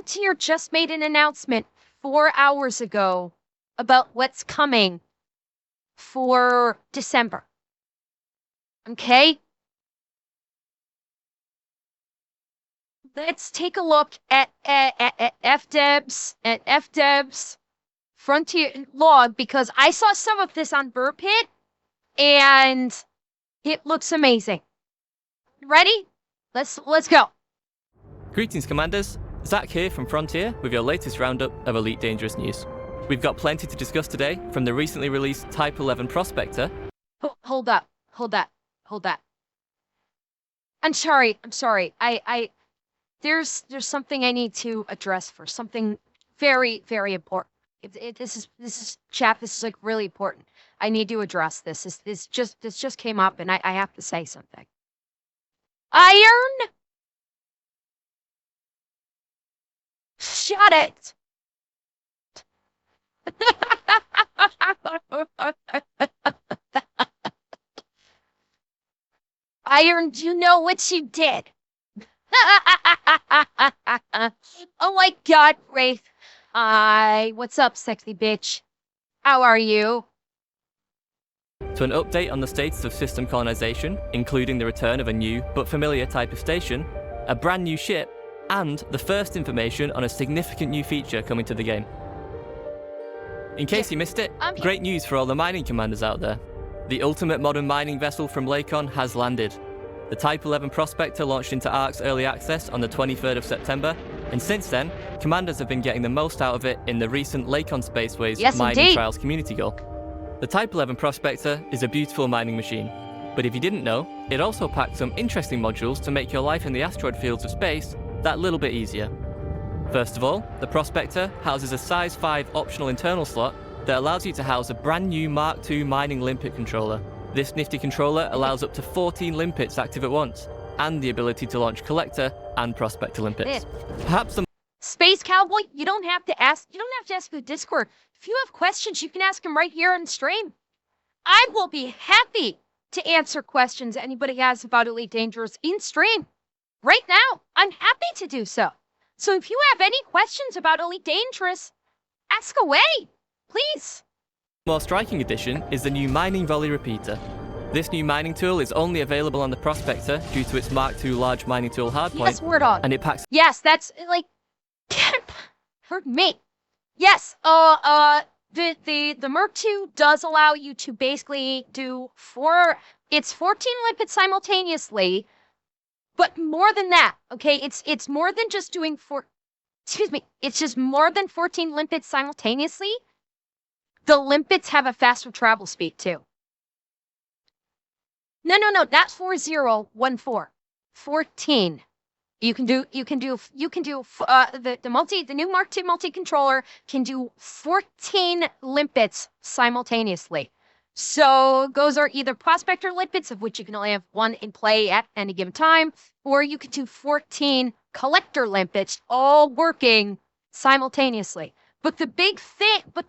Frontier just made an announcement 4 hours ago about what's coming for December. Okay? Let's take a look at FDeb's Frontier log, because I saw some of this on Burpit and it looks amazing. Ready? Let's go. Greetings, Commanders. Zach here from Frontier with your latest roundup of Elite Dangerous news. We've got plenty to discuss today, from the recently released Type 11 Prospector. Hold up. I'm sorry. There's something I need to address first. Something very, very important. This is like really important. I need to address this. This just came up, and I have to say something. Iron. Shut it. Iron, do you know what you did? Oh my God, Wraith. Hi, what's up, sexy bitch? How are you? To an update on the status of system colonization, including the return of a new but familiar type of station, a brand new ship, and the first information on a significant new feature coming to the game. In case you missed it, great news for all the mining commanders out there. The ultimate modern mining vessel from Lakon has landed. The Type 11 Prospector launched into ARC's early access on the 23rd of September, and since then, commanders have been getting the most out of it in the recent Lakon Spaceways Mining Trials community goal. The Type 11 Prospector is a beautiful mining machine, but if you didn't know, it also packs some interesting modules to make your life in the asteroid fields of space that little bit easier. First of all, the Prospector houses a size 5 optional internal slot that allows you to house a brand new Mark II mining limpet controller. This nifty controller allows up to 14 limpets active at once, and the ability to launch Collector and Prospector limpets. Perhaps the Space Cowboy, you don't have to ask the Discord. If you have questions, you can ask them right here on stream. I will be happy to answer questions anybody has about Elite Dangerous in stream. Right now, I'm happy to do so. So if you have any questions about Elite Dangerous, ask away, please. More striking addition is the new Mining Volley Repeater. This new mining tool is only available on the Prospector due to its Mark II large mining tool hardpoint. Yes, word on. And it packs. Yes, that's like for me. Yes, the Mark II does allow you to basically do 14 limpets simultaneously, but more than that, okay? It's more than just doing it's just more than 14 limpets simultaneously. The limpets have a faster travel speed too. No, not 4014. 14. The new Mark II multi-controller can do 14 limpets simultaneously. So those are either Prospector limpets, of which you can only have one in play at any given time, or you could do 14 Collector limpets, all working simultaneously. But the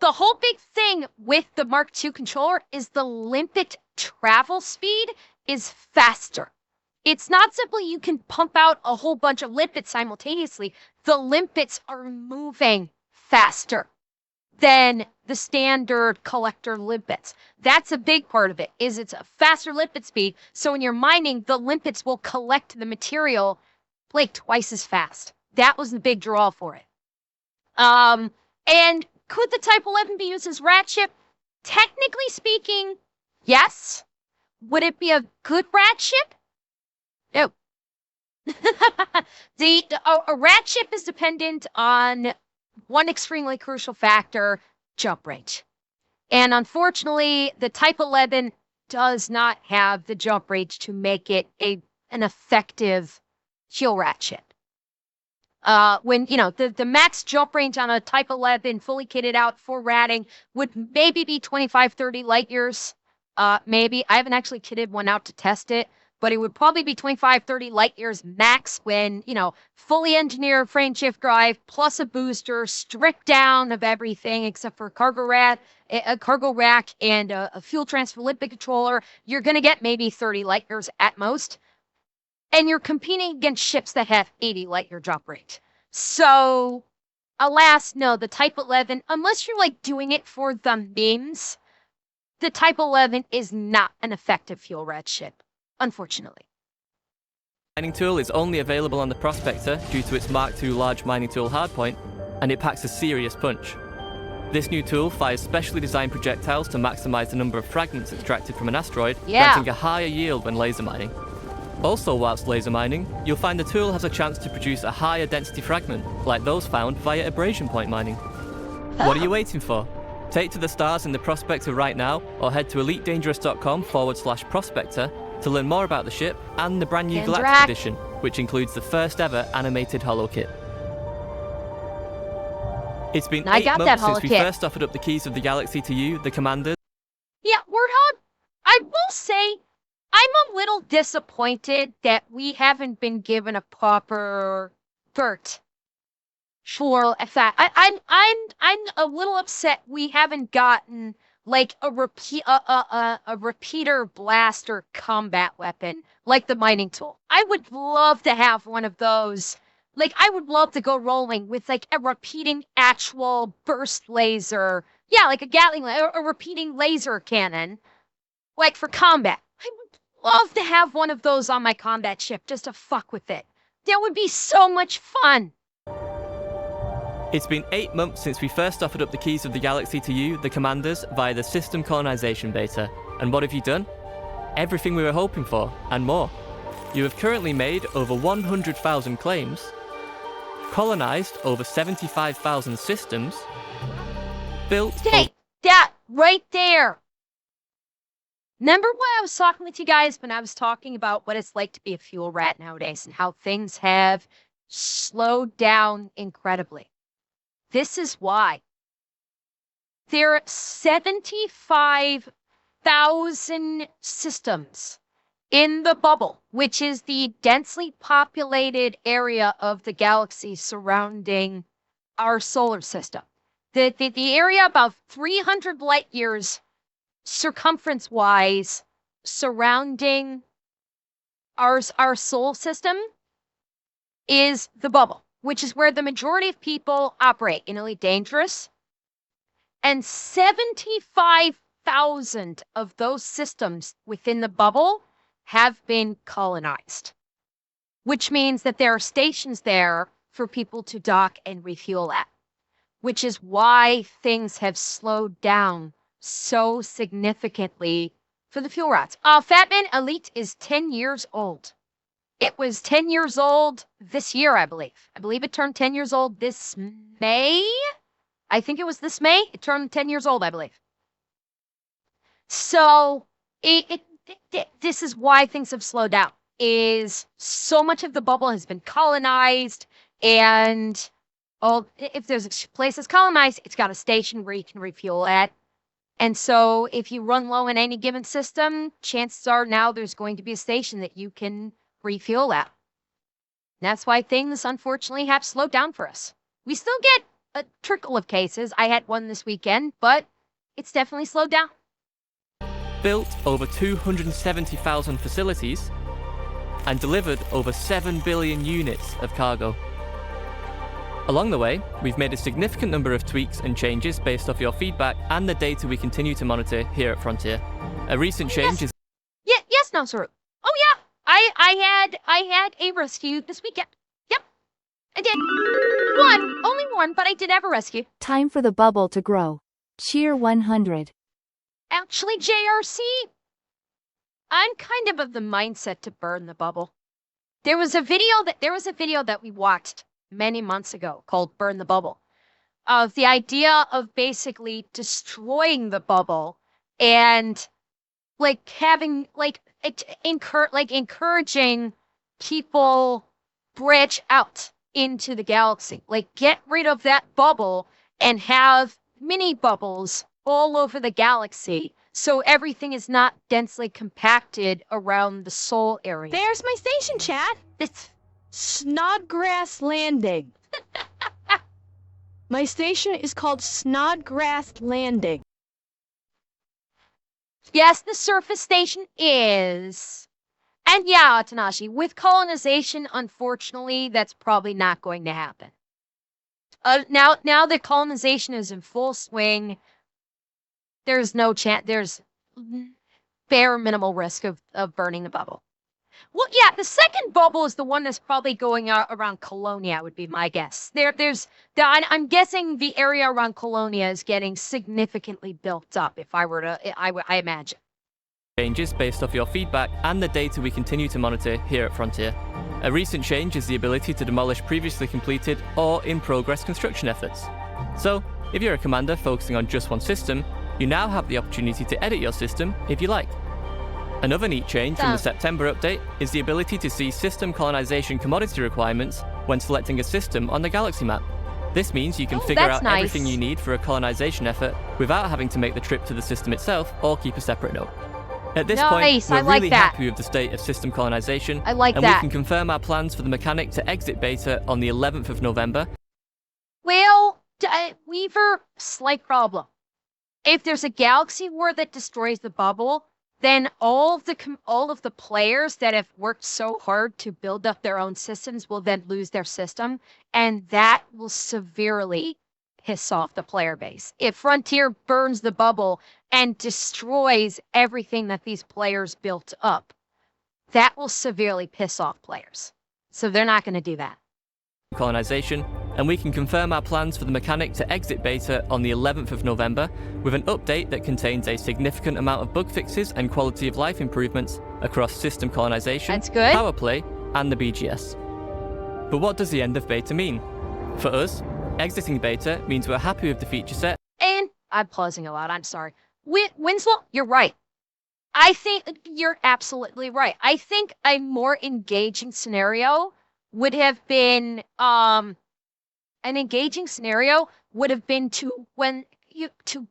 whole big thing with the Mark II controller is the limpet travel speed is faster. It's not simply you can pump out a whole bunch of limpets simultaneously. The limpets are moving faster than the standard Collector limpets. That's a big part of it, is it's a faster limpet speed. So when you're mining, the limpets will collect the material like twice as fast. That was the big draw for it. And could the Type 11 be used as rat ship? Technically speaking, yes. Would it be a good rat ship? No. A rat ship is dependent on one extremely crucial factor, jump range. And unfortunately, the Type 11 does not have the jump range to make it an effective kill rat ship. When, the max jump range on a Type 11 fully kitted out for ratting would maybe be 25, 30 light years. Maybe. I haven't actually kitted one out to test it, but it would probably be 25, 30 light years max when, fully engineered frame shift drive plus a booster, stripped down of everything except for a cargo rack and a fuel transfer limpet controller. You're going to get maybe 30 light years at most. And you're competing against ships that have 80 light year jump rate. So, alas, no, the Type 11, unless you're like doing it for the memes, the Type 11 is not an effective fuel rat ship, unfortunately. Mining tool is only available on the Prospector due to its Mark II large mining tool hardpoint, and it packs a serious punch. This new tool fires specially designed projectiles to maximize the number of fragments extracted from an asteroid, granting a higher yield when laser mining. Also, whilst laser mining, you'll find the tool has a chance to produce a higher density fragment, like those found via abrasion point mining. What are you waiting for? Take to the stars in the Prospector right now, or head to elitedangerous.com/prospector to learn more about the ship and the brand new Galactic Edition, which includes the first ever animated holo kit. It's been 8 months since we first offered up the keys of the galaxy to you, the commanders. Yeah, Warthog, I will say, I'm a little disappointed that we haven't been given a proper BERT for a fact. I'm a little upset we haven't gotten like a repeater blaster combat weapon like the mining tool. I would love to have one of those. Like, I would love to go rolling with like a repeating actual burst laser. Yeah, like a Gatling, a repeating laser cannon, like for combat. I would love to have one of those on my combat ship just to fuck with it. That would be so much fun. It's been 8 months since we first offered up the keys of the galaxy to you, the commanders, via the system colonization beta. And what have you done? Everything we were hoping for, and more. You have currently made over 100,000 claims, colonized over 75,000 systems, built... Hey, that right there! Remember when I was talking with you guys when I was talking about what it's like to be a fuel rat nowadays and how things have slowed down incredibly? This is why. There are 75,000 systems in the bubble, which is the densely populated area of the galaxy surrounding our solar system. The area about 300 light years circumference-wise surrounding our solar system is the bubble, which is where the majority of people operate in Elite Dangerous. And 75,000 of those systems within the bubble have been colonized, which means that there are stations there for people to dock and refuel at, which is why things have slowed down so significantly for the fuel rods. Fatman Elite is 10 years old. It was 10 years old this year, I believe. I believe it turned 10 years old this May. I think it was this May. It turned 10 years old, I believe. So this is why things have slowed down. Is so much of the bubble has been colonized, and if there's a place that's colonized, it's got a station where you can refuel at. And so if you run low in any given system, chances are now there's going to be a station that you can refuel at. And that's why things, unfortunately, have slowed down for us. We still get a trickle of cases. I had one this weekend, but it's definitely slowed down. Built over 270,000 facilities and delivered over 7 billion units of cargo. Along the way, we've made a significant number of tweaks and changes based off your feedback and the data we continue to monitor here at Frontier. A recent change is... Yes, Nasaru. Oh yeah, I had a rescue this weekend. Yep, I did. Only one, but I did have a rescue. Time for the bubble to grow. Cheer 100. Actually, JRC, I'm kind of the mindset to burn the bubble. There was a video that we watched many months ago called Burn the Bubble, of the idea of basically destroying the bubble and like having encouraging people branch out into the galaxy, like get rid of that bubble and have mini bubbles all over the galaxy so everything is not densely compacted around the Sol area. There's my station, chat. It's Snodgrass Landing. My station is called Snodgrass Landing. Yes, the surface station is. And yeah, Tanashi, with colonization, unfortunately, that's probably not going to happen. Now that colonization is in full swing, there's no chance. There's bare minimal risk of burning the bubble. Well, yeah, the second bubble is the one that's probably going around Colonia, would be my guess. I'm guessing the area around Colonia is getting significantly built up. If I were to, I imagine. Changes based off your feedback and the data we continue to monitor here at Frontier. A recent change is the ability to demolish previously completed or in-progress construction efforts. So, if you're a commander focusing on just one system, you now have the opportunity to edit your system if you like. Another neat change from the September update is the ability to see system colonization commodity requirements when selecting a system on the galaxy map. This means you can figure out everything you need for a colonization effort without having to make the trip to the system itself or keep a separate note. At this point, we're really happy with the state of system colonization, and we can confirm our plans for the mechanic to exit beta on the 11th of November. Well, Weaver, slight problem. If there's a galaxy war that destroys the bubble, then all of the players that have worked so hard to build up their own systems will then lose their system, and that will severely piss off the player base. If Frontier burns the bubble and destroys everything that these players built up, that will severely piss off players. So they're not going to do that. Colonization, and we can confirm our plans for the mechanic to exit beta on the 11th of November with an update that contains a significant amount of bug fixes and quality of life improvements across system colonization, power play, and the BGS. But what does the end of beta mean? For us, exiting beta means we're happy with the feature set. And I'm pausing a lot, I'm sorry. Winslow, you're right. I think you're absolutely right. I think a more engaging scenario would have been to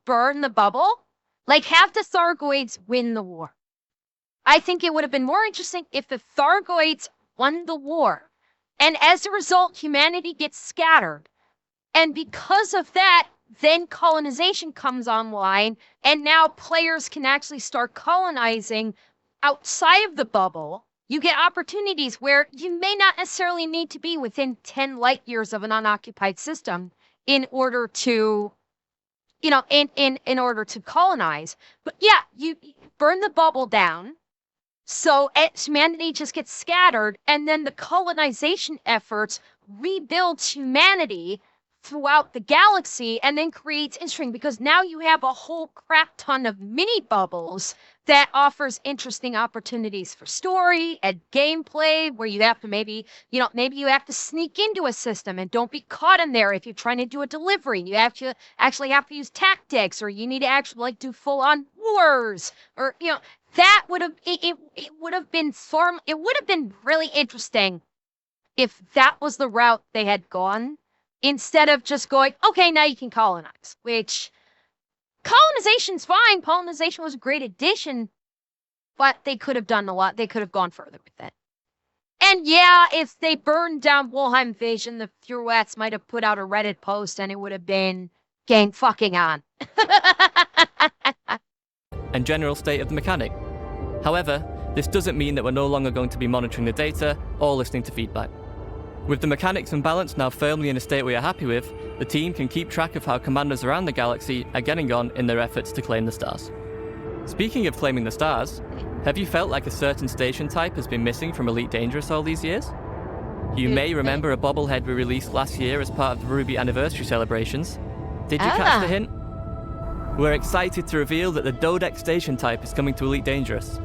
burn the bubble, like have the Thargoids win the war. I think it would have been more interesting if the Thargoids won the war, and as a result, humanity gets scattered. And because of that, then colonization comes online, and now players can actually start colonizing outside of the bubble. You get opportunities where you may not necessarily need to be within 10 light years of an unoccupied system in order to, in order to colonize. But yeah, you burn the bubble down, so humanity just gets scattered, and then the colonization efforts rebuilds humanity throughout the galaxy, and then creates interesting, because now you have a whole crap ton of mini bubbles that offers interesting opportunities for story and gameplay, where you have to maybe you have to sneak into a system and don't be caught in there if you're trying to do a delivery. You have to actually use tactics, or you need to actually do full on wars, or that would have it would have been really interesting if that was the route they had gone, instead of just going, okay, now you can colonize, which colonization's fine. Colonization was a great addition, but they could have done a lot. They could have gone further with it. And yeah, if they burned down Wolheim Invasion, the Furuats might have put out a Reddit post and it would have been game fucking on. And general state of the mechanic. However, this doesn't mean that we're no longer going to be monitoring the data or listening to feedback. With the mechanics and balance now firmly in a state we are happy with, the team can keep track of how commanders around the galaxy are getting on in their efforts to claim the stars. Speaking of claiming the stars, have you felt like a certain station type has been missing from Elite Dangerous all these years? You may remember a bobblehead we released last year as part of the Ruby anniversary celebrations. Did you catch the hint? We're excited to reveal that the Dodec station type is coming to Elite Dangerous.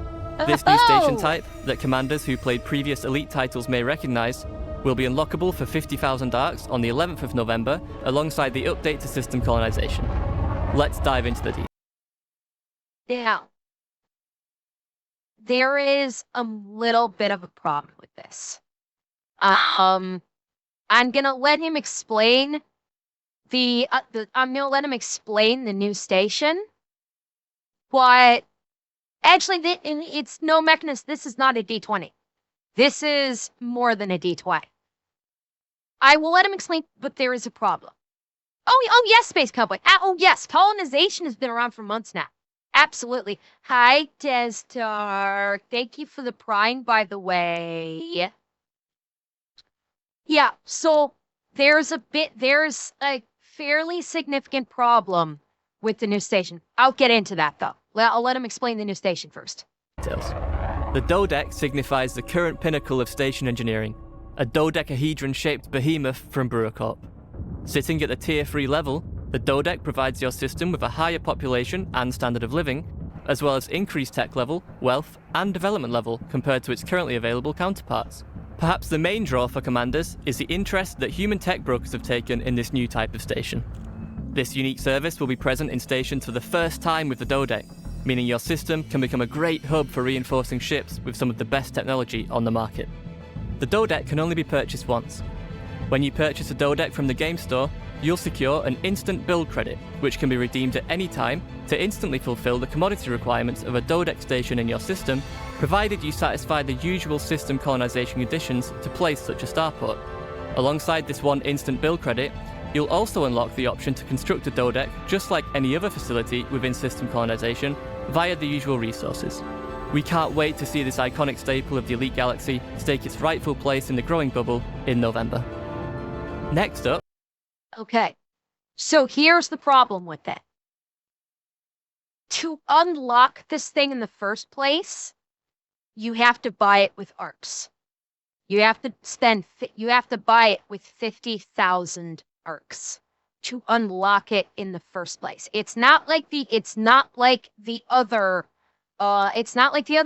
This new station type, that commanders who played previous Elite titles may recognize, will be unlockable for 50,000 arcs on the 11th of November, alongside the update to system colonization. Let's dive into the details. Now, there is a little bit of a problem with this. I'm gonna let him explain I'm gonna let him explain the new station, but actually, it's no mechanism. This is not a D20. This is more than a D20. I will let him explain, but there is a problem. Oh yes, Space Cowboy. Oh yes, colonization has been around for months now. Absolutely. Hi, Destar. Thank you for the prime, by the way. Yeah, so there's a fairly significant problem with the new station. I'll get into that though. Well, I'll let him explain the new station first. Details. The Dodec signifies the current pinnacle of station engineering, a dodecahedron-shaped behemoth from Brewercorp. Sitting at the Tier 3 level, the Dodec provides your system with a higher population and standard of living, as well as increased tech level, wealth, and development level compared to its currently available counterparts. Perhaps the main draw for commanders is the interest that human tech brokers have taken in this new type of station. This unique service will be present in stations for the first time with the Dodec, meaning your system can become a great hub for reinforcing ships with some of the best technology on the market. The Dodec can only be purchased once. When you purchase a Dodec from the game store, you'll secure an instant build credit, which can be redeemed at any time to instantly fulfill the commodity requirements of a Dodec station in your system, provided you satisfy the usual system colonization conditions to place such a starport. Alongside this one instant build credit, you'll also unlock the option to construct a Dodec just like any other facility within system colonization via the usual resources. We can't wait to see this iconic staple of the Elite Galaxy stake its rightful place in the growing bubble in November. Next up, Okay, so here's the problem with it. To unlock this thing in the first place, you have to buy it with arcs. You have to buy it with 50,000 arcs to unlock it in the first place. It's not like the other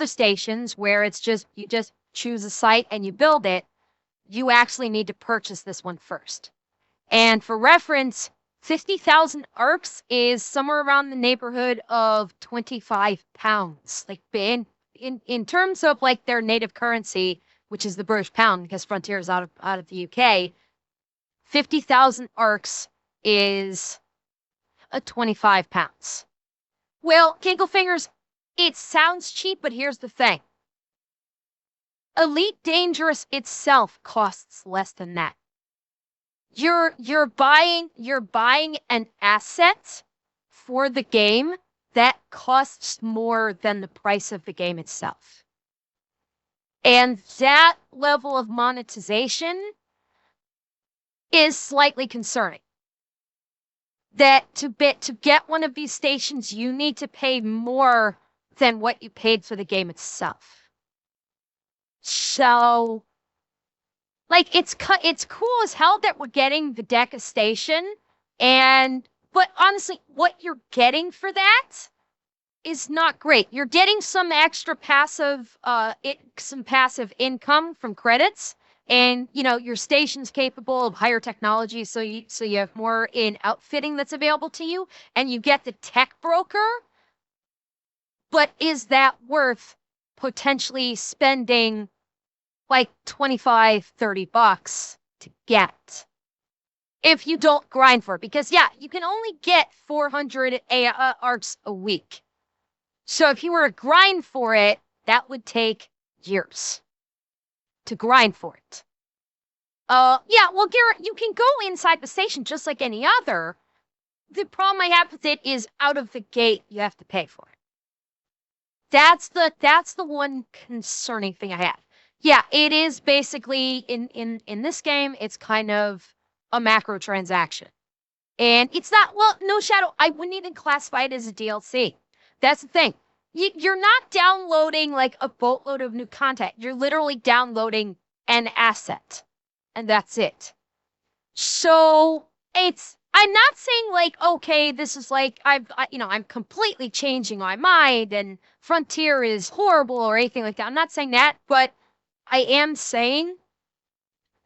stations where you just choose a site and you build it. You actually need to purchase this one first. And for reference, 50,000 arcs is somewhere around the neighborhood of 25 pounds. Like in terms of like their native currency, which is the British pound, because Frontier is out of the UK, 50,000 arcs is 25 pounds. Well, Kinklefingers, it sounds cheap, but here's the thing. Elite Dangerous itself costs less than that. You're buying an asset for the game that costs more than the price of the game itself. And that level of monetization is slightly concerning. That to get one of these stations, you need to pay more than what you paid for the game itself. So, like, it's cool as hell that we're getting the Deca station, but honestly, what you're getting for that is not great. You're getting some extra passive income from credits, and your station's capable of higher technology, so you have more in outfitting that's available to you, and you get the tech broker. But is that worth potentially spending like $25-30 to get if you don't grind for it? Because you can only get 400 arcs a week. So if you were to grind for it, that would take years to grind for it. Well, Garrett, you can go inside the station just like any other. The problem I have with it is out of the gate, you have to pay for it. That's the one concerning thing I have. Yeah, it is basically in this game, it's kind of a macro transaction. And it's not, well, no Shadow, I wouldn't even classify it as a DLC. That's the thing. You're not downloading like a boatload of new content. You're literally downloading an asset. And that's it. So I'm not saying like, okay, this is like, I'm completely changing my mind and Frontier is horrible or anything like that. I'm not saying that, but I am saying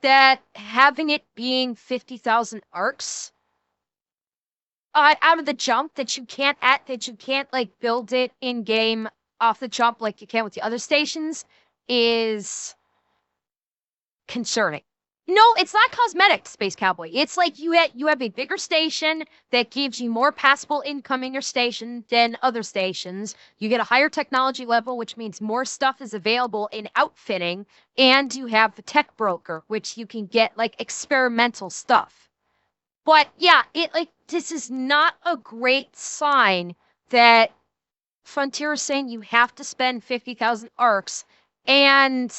that having it being 50,000 arcs out of the jump, that you can't like build it in game off the jump like you can with the other stations, is concerning. No, it's not cosmetic, Space Cowboy. It's like you have a bigger station that gives you more passable income in your station than other stations. You get a higher technology level, which means more stuff is available in outfitting, and you have the tech broker, which you can get like experimental stuff. But yeah, this is not a great sign that Frontier is saying you have to spend 50,000 arcs, and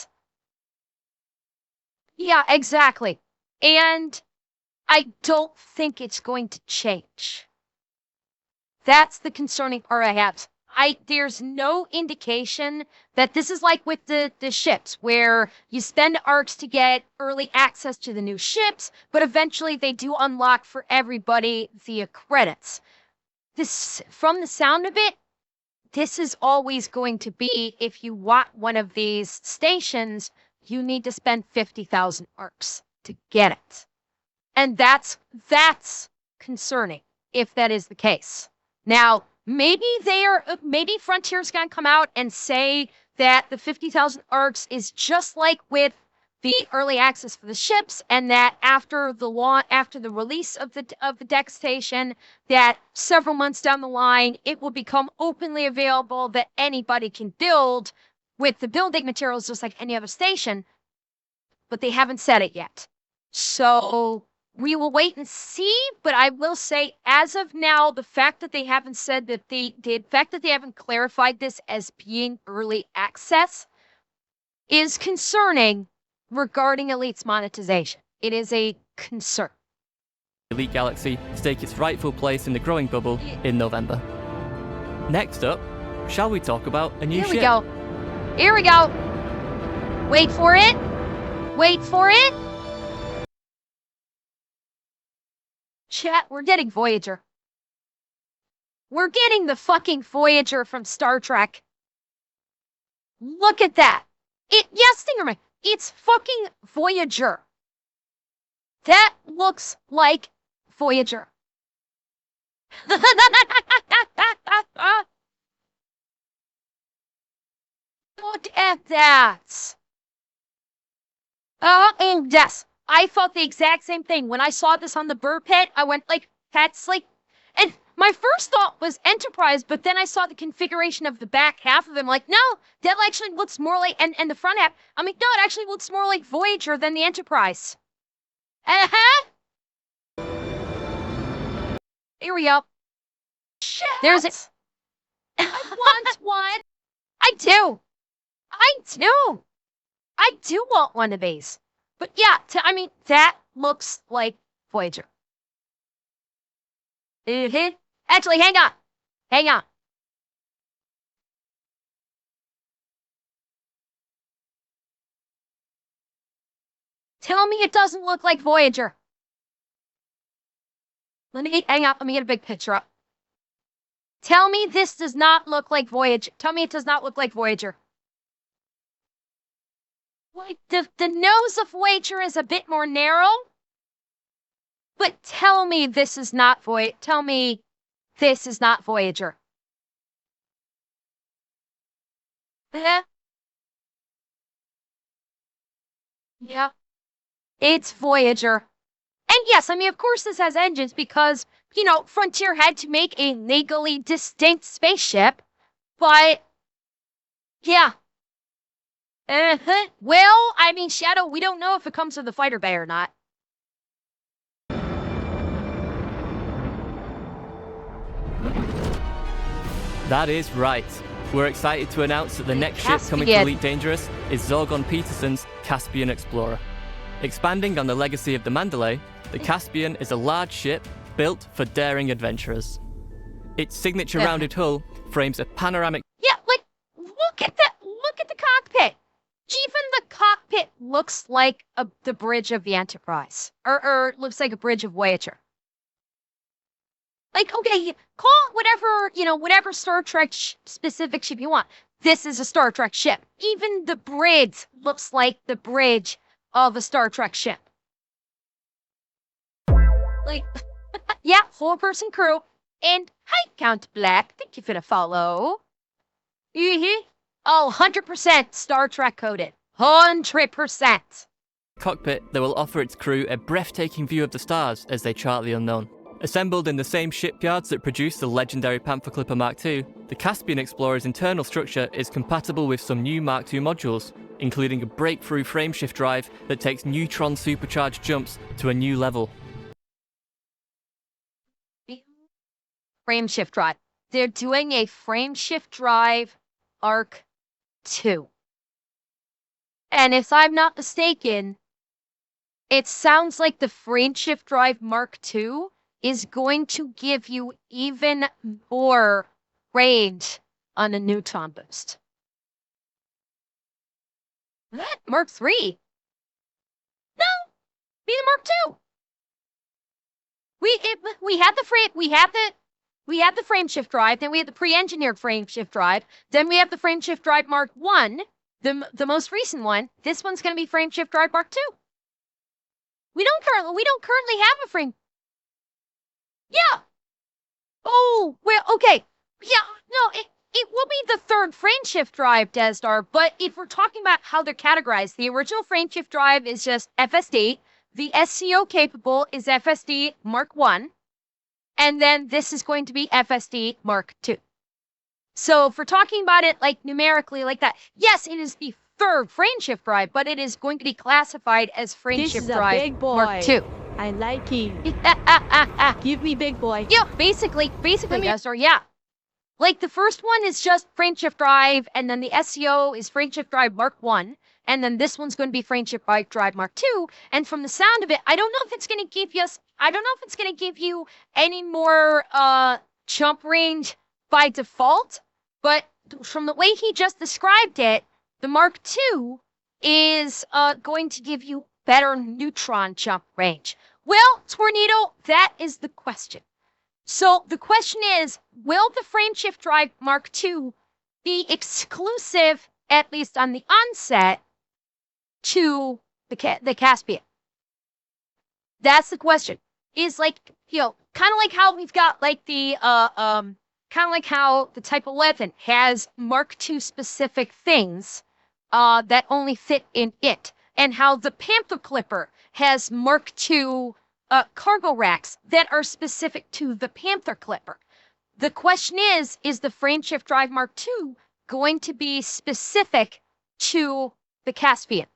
yeah, exactly. And I don't think it's going to change. That's the concerning part I have. There's no indication that this is like with the ships, where you spend arcs to get early access to the new ships, but eventually they do unlock for everybody via credits. This, from the sound of it, this is always going to be, if you want one of these stations, you need to spend 50,000 arcs to get it. And that's concerning, if that is the case. Now, maybe Frontier's gonna come out and say that the 50,000 arcs is just like with the early access for the ships, and that after the release of the deck station, that several months down the line, it will become openly available that anybody can build with the building materials just like any other station. But they haven't said it yet. So we will wait and see, but I will say, as of now, the fact that they haven't said that the fact that they haven't clarified this as being early access is concerning regarding Elite's monetization. It is a concern. Elite Galaxy stake its rightful place in the growing bubble in November. Next up, shall we talk about a new ship? Here we go. Here we go. Wait for it. Wait for it. Chat, we're getting Voyager. We're getting the fucking Voyager from Star Trek. Look at that. Yes, Stingerman. It's fucking Voyager. That looks like Voyager. Look at that. And yes, I thought the exact same thing. When I saw this on the burr pit, I went like, that's like, and my first thought was Enterprise, but then I saw the configuration of the back half of it. I'm like, no, that actually looks more like, and the front half, I'm like, no, it actually looks more like Voyager than the Enterprise. Uh-huh. Here we go. Shit. There's it. I want one. I do. I do want one of these. But yeah, I mean, that looks like Voyager. Actually, hang on. Hang on. Tell me it doesn't look like Voyager. Hang on, let me get a big picture up. Tell me this does not look like Voyager. Tell me it does not look like Voyager. Like, the nose of Voyager is a bit more narrow. But tell me this is not Voyager. Tell me this is not Voyager. Yeah. Yeah. It's Voyager. And yes, I mean, of course this has engines because, you know, Frontier had to make a legally distinct spaceship. But, yeah. Well, I mean, Shadow, we don't know if it comes with the fighter bay or not. That is right. We're excited to announce that the next ship coming to Elite Dangerous is Zorgon Peterson's Caspian Explorer. Expanding on the legacy of the Mandalay, the Caspian is a large ship built for daring adventurers. Its signature rounded hull frames a panoramic... Yeah, like, look at the cockpit. Even the cockpit looks like the bridge of the Enterprise. Or looks like a bridge of Voyager. Like, okay, call it whatever Star Trek specific ship you want. This is a Star Trek ship. Even the bridge looks like the bridge of a Star Trek ship. Like, yeah, 4-person crew. And hi, Count Black. Thank you for the follow. Oh, 100% Star Trek coded. 100%. Cockpit that will offer its crew a breathtaking view of the stars as they chart the unknown. Assembled in the same shipyards that produced the legendary Panther Clipper Mark II, the Caspian Explorer's internal structure is compatible with some new Mark II modules, including a breakthrough frameshift drive that takes neutron supercharged jumps to a new level. Frameshift drive. They're doing a frameshift drive Arc 2. And if I'm not mistaken, It sounds like the frameshift drive Mark II is going to give you even more range on a neutron boost. What? Mark III? No, be the Mark II. We had the frameshift drive, then we had the pre-engineered frameshift drive, then we have the frameshift drive Mark I, the most recent one. This one's going to be frameshift drive Mark II. We don't currently have a frame. Yeah. Oh, well, okay. Yeah, no, it will be the third frameshift drive, Desdar, but if we're talking about how they're categorized, the original frameshift drive is just FSD, the SCO capable is FSD Mark I, and then this is going to be FSD Mark II. So if we're talking about it like numerically like that, yes, it is the third frameshift drive, but it is going to be classified as This frameshift is a drive big boy. Mark II. I like you. Give me big boy. Yeah, basically, Desdar, yeah. Like the first one is just frameshift drive, and then the SCO is frameshift drive Mark I, and then this one's going to be frameshift drive Mark II. And from the sound of it, I don't know if it's going to give you any more jump range by default, but from the way he just described it, the Mark II is going to give you better neutron jump range. Well, Tornado, that is the question. So the question is, will the frameshift drive Mark II be exclusive, at least on the onset, to the Caspian? That's the question. Is like, kind of like how we've got like the kind of like how the Type 11 has Mark II specific things that only fit in it, and how the Panther Clipper has Mark II cargo racks that are specific to the Panther Clipper. The question is the frameshift drive Mark II going to be specific to the Caspian?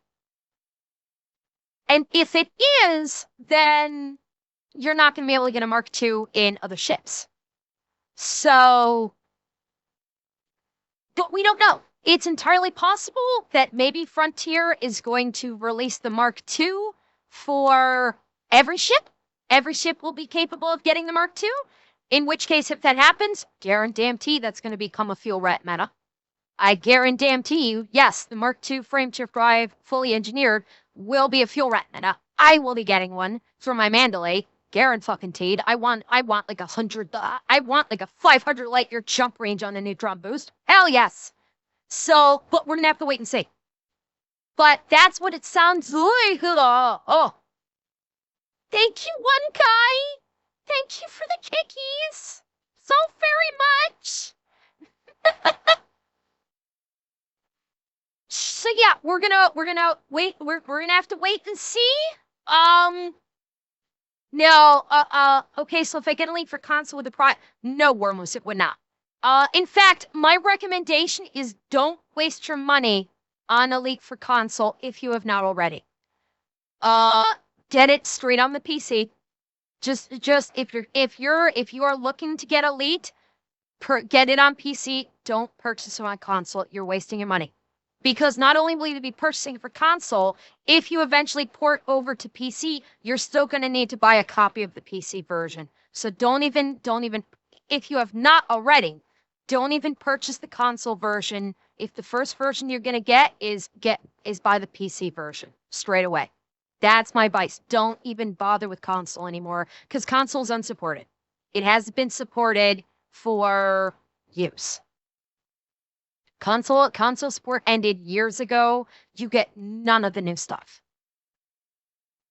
And if it is, then you're not going to be able to get a Mark II in other ships. So, but we don't know. It's entirely possible that maybe Frontier is going to release the Mark II for every ship. Every ship will be capable of getting the Mark II. In which case, if that happens, guarantee that's going to become a fuel rat meta. I guarantee you, yes, the Mark II frameshift drive, fully engineered, will be a fuel rat meta. I will be getting one for my Mandalay. Guaranteed. I want like 100. I want like a 500 light year jump range on a neutron boost. Hell yes. So, but we're gonna have to wait and see. But that's what it sounds like. Oh. Thank you, One Kai. Thank you for the kickies. So very much. So yeah, we're gonna wait. We're gonna have to wait and see. No. Okay. So if I get a link for console with the no, Wormless, it would not. In fact, my recommendation is don't waste your money on a leak for console if you have not already. Get it straight on the PC. Just if you are looking to get Elite, get it on PC. Don't purchase it on console. You're wasting your money. Because not only will you be purchasing for console, if you eventually port over to PC, you're still going to need to buy a copy of the PC version. So don't even, if you have not already, don't even purchase the console version. If the first version you're going to get is buy the PC version straight away. That's my advice. Don't even bother with console anymore because console is unsupported. It has been supported for use. Console support ended years ago. You get none of the new stuff.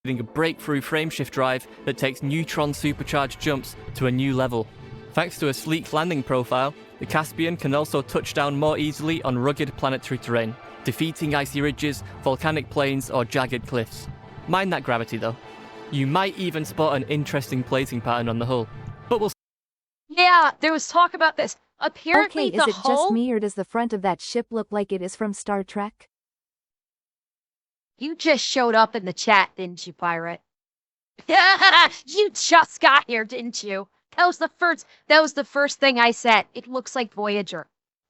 A breakthrough frameshift drive that takes neutron supercharged jumps to a new level. Thanks to a sleek landing profile, the Caspian can also touch down more easily on rugged planetary terrain, defeating icy ridges, volcanic plains, or jagged cliffs. Mind that gravity though. You might even spot an interesting plating pattern on the hull, but we'll see. Yeah, there was talk about this. Apparently Okay, is it just me or does the front of that ship look like it is from Star Trek? You just showed up in the chat, didn't you, Pirate? You just got here, didn't you? That was the first thing I said. It looks like Voyager.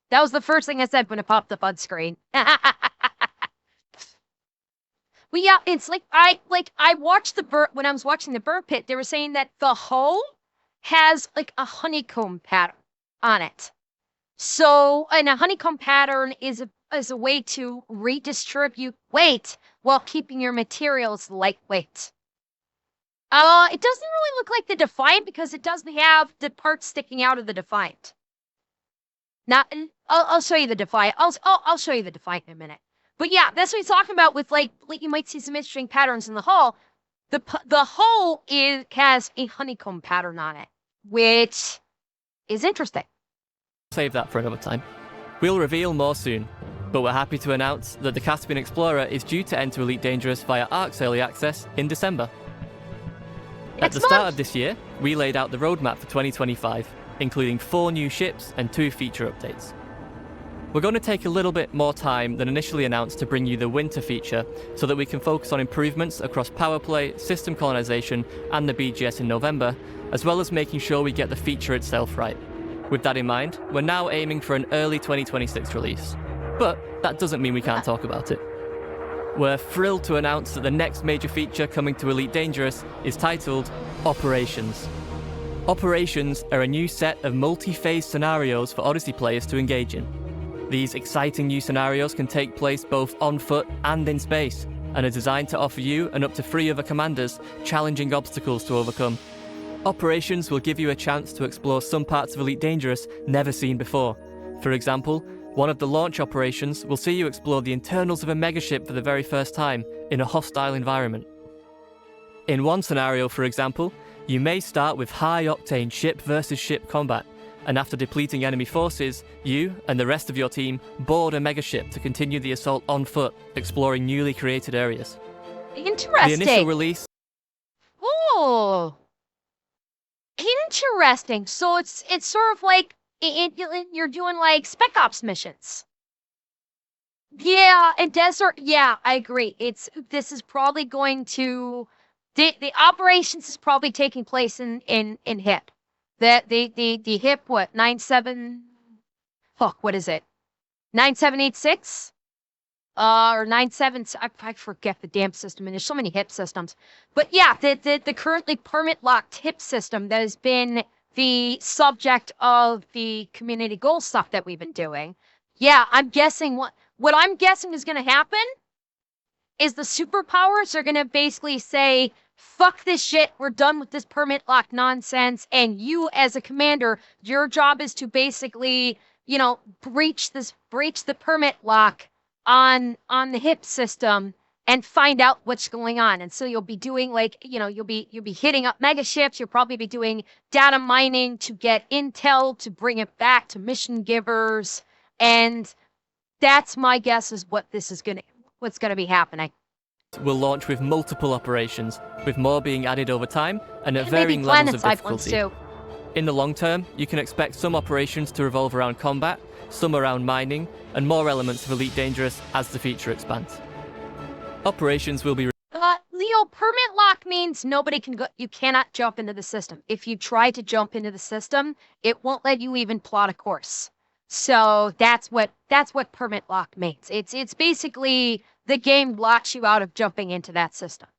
That was the first thing I said when it popped up on screen. Well, yeah, it's like I watched when I was watching the burn pit, they were saying that the hull has like a honeycomb pattern on it. So, and a honeycomb pattern is a way to redistribute weight while keeping your materials lightweight. It doesn't really look like the Defiant because it doesn't have the parts sticking out of the Defiant. Now, I'll show you the Defiant. I'll show you the Defiant in a minute. But yeah, that's what he's talking about with like you might see some interesting patterns in the hull. The hull has a honeycomb pattern on it, which is interesting. Save that for another time. We'll reveal more soon, but we're happy to announce that the Caspian Explorer is due to enter Elite Dangerous via ARC's Early Access in December. At the start of this year, we laid out the roadmap for 2025, including 4 new ships and 2 feature updates. We're going to take a little bit more time than initially announced to bring you the winter feature so that we can focus on improvements across power play, system colonization, and the BGS in November, as well as making sure we get the feature itself right. With that in mind, we're now aiming for an early 2026 release. But that doesn't mean we can't talk about it. We're thrilled to announce that the next major feature coming to Elite Dangerous is titled Operations. Operations are a new set of multi-phase scenarios for Odyssey players to engage in. These exciting new scenarios can take place both on foot and in space, and are designed to offer you and up to 3 other commanders challenging obstacles to overcome. Operations will give you a chance to explore some parts of Elite Dangerous never seen before. For example, one of the launch operations will see you explore the internals of a megaship for the very first time in a hostile environment. In one scenario, for example, you may start with high-octane ship versus ship combat, and after depleting enemy forces, you and the rest of your team board a megaship to continue the assault on foot, exploring newly created areas. Interesting. The initial release... Oh, interesting. So it's sort of like you're doing like Spec Ops missions. Yeah, and desert. Yeah, I agree. This is probably going to the operations is probably taking place in HIP. The HIP what 97? Fuck, what is it? 9786? Or 97? I forget the damn system, and there's so many HIP systems. But yeah, the currently permit locked HIP system that has been the subject of the community goal stuff that we've been doing. Yeah, I'm guessing what I'm guessing is going to happen is the superpowers are going to basically say, fuck this shit, we're done with this permit lock nonsense, and you as a commander, your job is to basically, breach the permit lock on the HIP system and find out what's going on. And so you'll be doing you'll be hitting up mega ships. You'll probably be doing data mining to get intel to bring it back to mission givers. And that's my guess is what's gonna be happening. Will launch with multiple operations, with more being added over time and at And varying maybe levels of planet-side ones difficulty. too. In the long term, you can expect some operations to revolve around combat, some around mining, and more elements of Elite Dangerous as the feature expands. Operations will be Leo, permit lock means nobody can go. You cannot jump into the system. If you try to jump into the system, it won't let you even plot a course. So that's what permit lock means. It's basically the game locks you out of jumping into that system.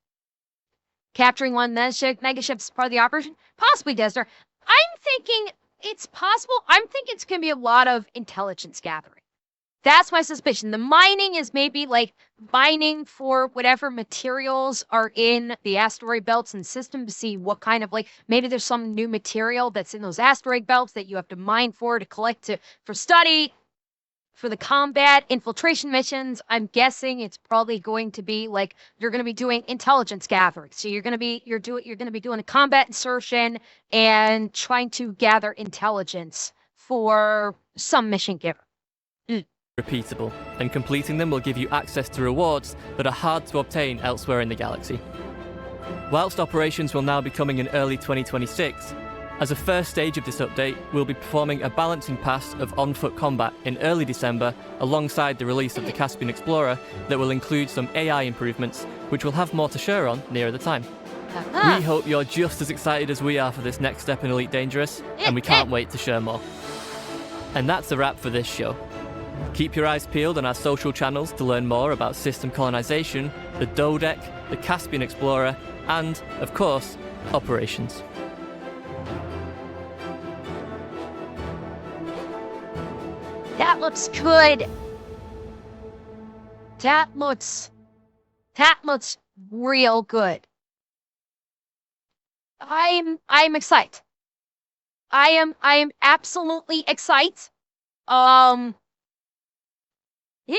Capturing one megaship is part of the operation? Possibly, Desner. I'm thinking it's possible. I'm thinking it's going to be a lot of intelligence gathering. That's my suspicion. The mining is maybe like mining for whatever materials are in the asteroid belts and system to see what kind of maybe there's some new material that's in those asteroid belts that you have to mine for to collect for study. For the combat infiltration missions, I'm guessing it's probably going to be you're going to be doing intelligence gathering. So you're going to be doing a combat insertion and trying to gather intelligence for some mission giver. repeatable, and completing them will give you access to rewards that are hard to obtain elsewhere in the galaxy. Whilst operations will now be coming in early 2026, as a first stage of this update, we'll be performing a balancing pass of on-foot combat in early December alongside the release of the Caspian Explorer that will include some AI improvements, which we'll have more to share on nearer the time. We hope you're just as excited as we are for this next step in Elite Dangerous, and we can't wait to share more. And that's a wrap for this show. Keep your eyes peeled on our social channels to learn more about system colonization, the Dodec, the Caspian Explorer, and, of course, operations. That looks good. That looks real good. I'm excited. I am absolutely excited. Yeah.